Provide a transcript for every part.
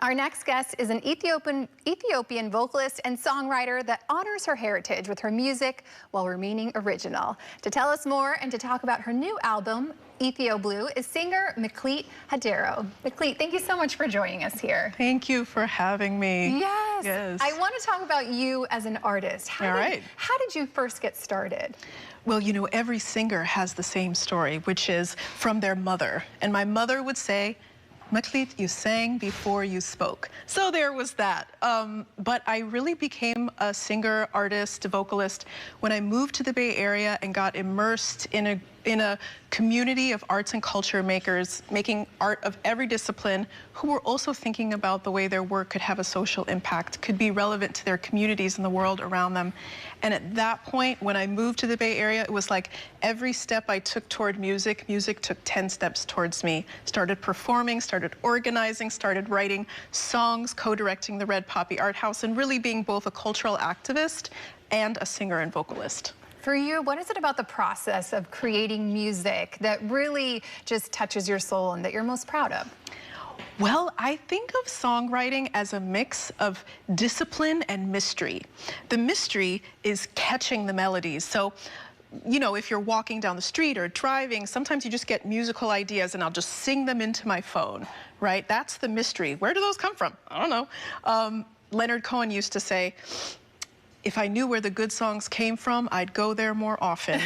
Our next guest is an Ethiopian vocalist and songwriter that honors her heritage with her music while remaining original. To tell us more and to talk about her new album, ETHIO-BLUE, is singer Meklit. Meklit, thank you so much for joining us here. Thank you for having me. Yes. I want to talk about you as an artist. How did you first get started? Well, you know, every singer has the same story, which is from their mother. And my mother would say, Meklit, you sang before you spoke. So there was that. But I really became a singer, artist, vocalist when I moved to the Bay Area and got immersed in a community of arts and culture makers making art of every discipline who were also thinking about the way their work could have a social impact, could be relevant to their communities and the world around them. And at that point, when I moved to the Bay Area, it was like every step I took toward music, music took 10 steps towards me. Started performing, started organizing, started writing songs, co-directing the Red Poppy Art House, and really being both a cultural activist and a singer and vocalist. For you, what is it about the process of creating music that really just touches your soul and that you're most proud of? Well, I think of songwriting as a mix of discipline and mystery. The mystery is catching the melodies. So, you know, if you're walking down the street or driving, sometimes you just get musical ideas and I'll just sing them into my phone, right? That's the mystery. Where do those come from? I don't know. Leonard Cohen used to say, if I knew where the good songs came from, I'd go there more often.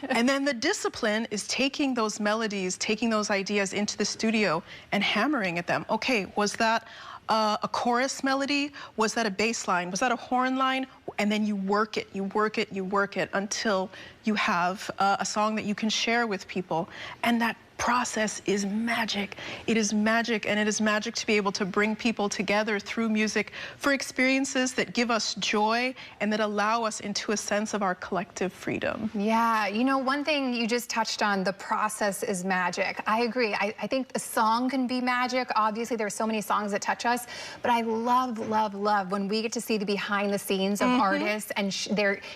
And then the discipline is taking those melodies, taking those ideas into the studio and hammering at them. Okay, was that a chorus melody? Was that a bass line? Was that a horn line? And then you work it, you work it, you work it until you have a song that you can share with people. And that process is magic. It is magic, and it is magic to be able to bring people together through music for experiences that give us joy and that allow us into a sense of our collective freedom. Yeah, you know, one thing you just touched on, the process is magic. I agree. I think a song can be magic. Obviously, there are so many songs that touch us, but I love, love, love when we get to see the behind the scenes of artists and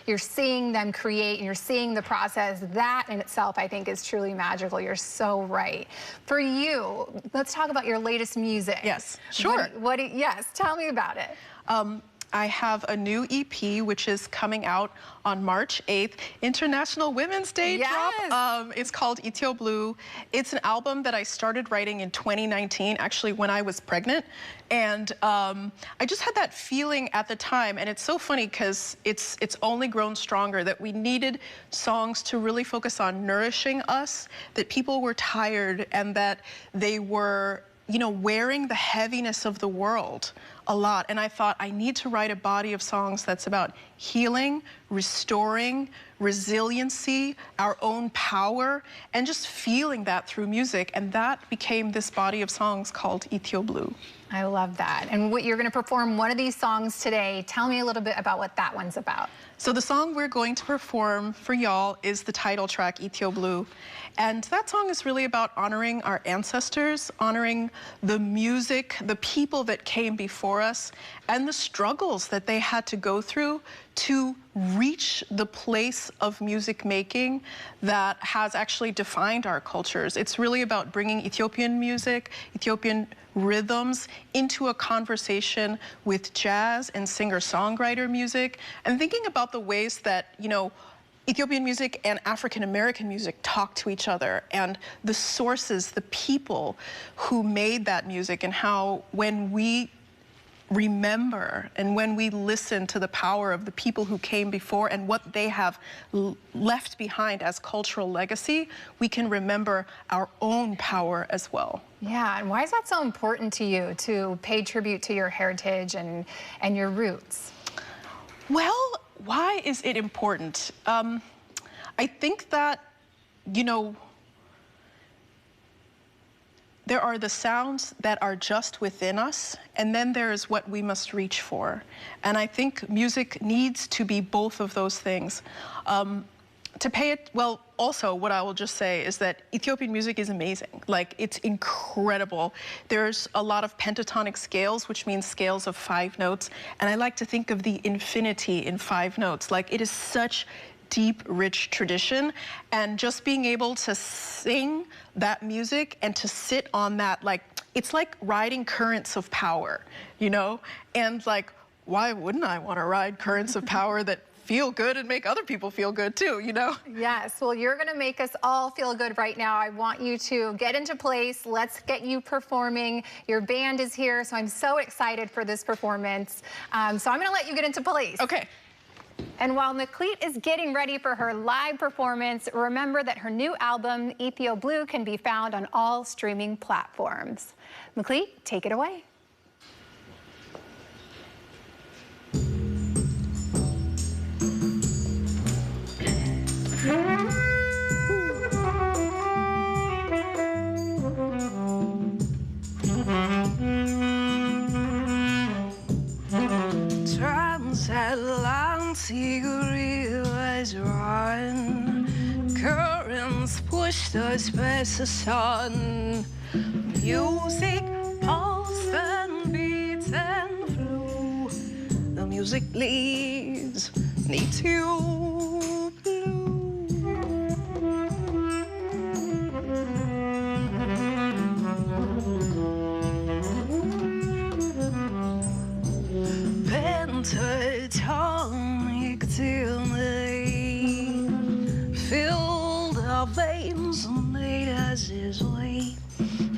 you're seeing them create and you're seeing the process. That in itself, I think, is truly magical. You're so right. For you, let's talk about your latest music. Yes, sure. Yes, tell me about it. I have a new EP, which is coming out on March 8th, International Women's Day drop. It's called ETHIO-BLUE. It's an album that I started writing in 2019, actually when I was pregnant. And I just had that feeling at the time, and it's so funny because it's only grown stronger, that we needed songs to really focus on nourishing us, that people were tired and that they were, you know, wearing the heaviness of the world a lot. And I thought, I need to write a body of songs that's about healing, restoring, resiliency, our own power, and just feeling that through music. And that became this body of songs called ETHIO-BLUE. I love that. And you're going to perform one of these songs today. Tell me a little bit about what that one's about. So the song we're going to perform for y'all is the title track, ETHIO-BLUE. And that song is really about honoring our ancestors, honoring the music, the people that came before us, and the struggles that they had to go through to reach the place of music making that has actually defined our cultures. It's really about bringing Ethiopian music, Ethiopian rhythms into a conversation with jazz and singer-songwriter music, and thinking about the ways that, you know, Ethiopian music and African-American music talk to each other, and the sources, the people who made that music, and how when we remember and when we listen to the power of the people who came before and what they have left behind as cultural legacy, we can remember our own power as well. Yeah, and why is that so important to you, to pay tribute to your heritage and your roots? Well, why is it important? I think that, you know, there are the sounds that are just within us, and then there is what we must reach for. And I think music needs to be both of those things. To pay it, well, also what I will just say is that Ethiopian music is amazing. Like, it's incredible. There's a lot of pentatonic scales, which means scales of 5 notes. And I like to think of the infinity in 5 notes. Like, it is such deep, rich tradition, and just being able to sing that music and to sit on that, like, it's like riding currents of power, you know? And like, why wouldn't I want to ride currents of power that feel good and make other people feel good too, you know? Yes, well, you're gonna make us all feel good right now. I want you to get into place. Let's get you performing. Your band is here, so I'm so excited for this performance. So I'm gonna let you get into place. Okay. And while Meklit is getting ready for her live performance, remember that her new album, ETHIO-BLUE, can be found on all streaming platforms. Meklit, take it away. Transatlantic rivers run, currents push us past the sun. Music pulsed and beats and flew. The music leads ETHIO-BLUE. Pentatonic delay filled our veins and made us his way.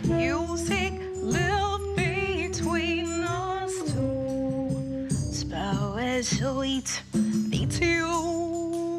Music lived between us two. Its power is sweet, ETHIO-BLUE.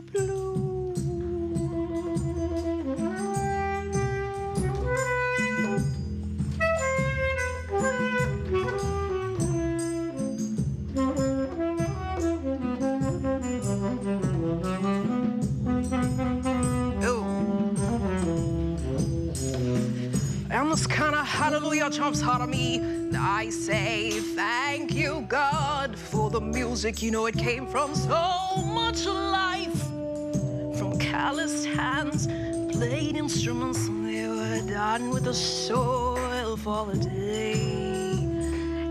And this kind of hallelujah jumps out of me. I say thank you, God, for the music. You know, it came from so much life, from calloused hands, played instruments, and they were done with the soil for the day.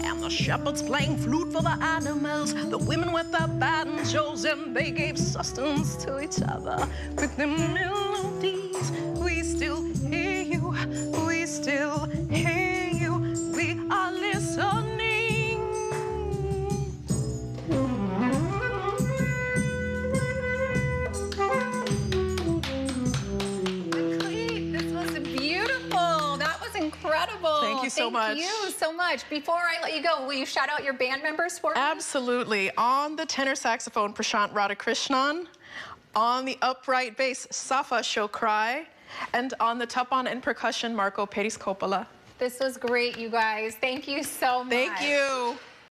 And the shepherds playing flute for the animals, the women with their banjos, and they gave sustenance to each other with their melodies. We still hear you, we still hear you, we are listening. Meklit, this was beautiful. That was incredible. Thank you so much. Thank you so much. Before I let you go, will you shout out your band members for me? Absolutely. On the tenor saxophone, Prashant Radhakrishnan. On the upright bass, Safa Shokrai. And on the tapan and percussion, Marco Periskopala. This was great, you guys. Thank you so much. Thank you.